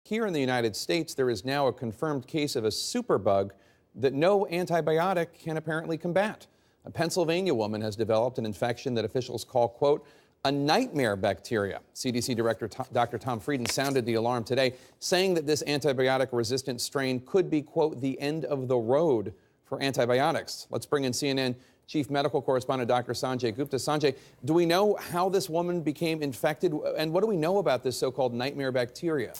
Here in the United States, there is now a confirmed case of a superbug that no antibiotic can apparently combat. A Pennsylvania woman has developed an infection that officials call, quote, a nightmare bacteria. CDC Director Dr. Tom Frieden sounded the alarm today, saying that this antibiotic-resistant strain could be, quote, the end of the road for antibiotics. Let's bring in CNN Chief Medical Correspondent Dr. Sanjay Gupta. Sanjay, do we know how this woman became infected, and what do we know about this so-called nightmare bacteria?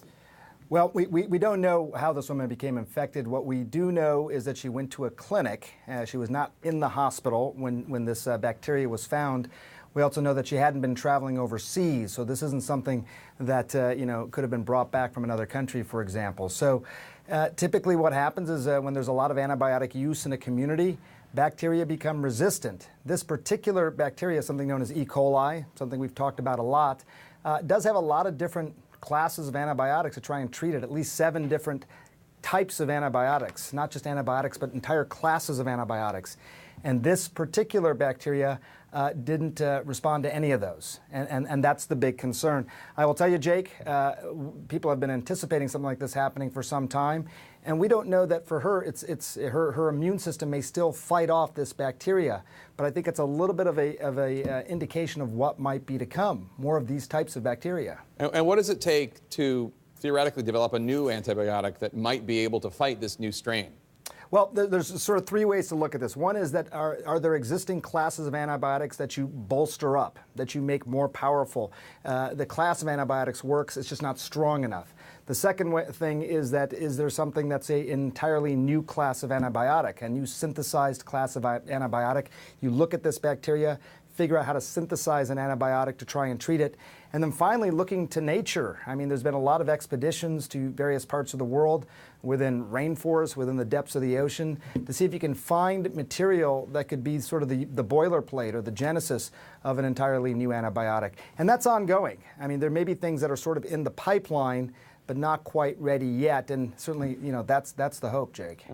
Well, we don't know how this woman became infected. What we do know is that she went to a clinic. She was not in the hospital when this bacteria was found. We also know that she hadn't been traveling overseas, so this isn't something that could have been brought back from another country, for example. So typically what happens is when there's a lot of antibiotic use in a community, bacteria become resistant. This particular bacteria, something known as E. coli, something we've talked about a lot, does have a lot of different classes of antibiotics to try and treat it, at least 7 different types of antibiotics, not just antibiotics, but entire classes of antibiotics. And this particular bacteria didn't respond to any of those, and that's the big concern. I will tell you, Jake, people have been anticipating something like this happening for some time, and we don't know that for her, her immune system may still fight off this bacteria, but I think it's a little bit of a indication of what might be to come, more of these types of bacteria. And what does it take to theoretically develop a new antibiotic that might be able to fight this new strain? Well, there's sort of 3 ways to look at this. One is that are there existing classes of antibiotics that you bolster up, that you make more powerful? The class of antibiotics works, it's just not strong enough. The second thing is that is there something that's an entirely new class of antibiotic, a new synthesized class of antibiotic? You look at this bacteria, figure out how to synthesize an antibiotic to try and treat it. And then finally, looking to nature. I mean, there's been a lot of expeditions to various parts of the world, within rainforests, within the depths of the ocean, to see if you can find material that could be sort of the boilerplate or the genesis of an entirely new antibiotic. And that's ongoing. I mean, there may be things that are sort of in the pipeline, but not quite ready yet. And certainly, that's the hope, Jake.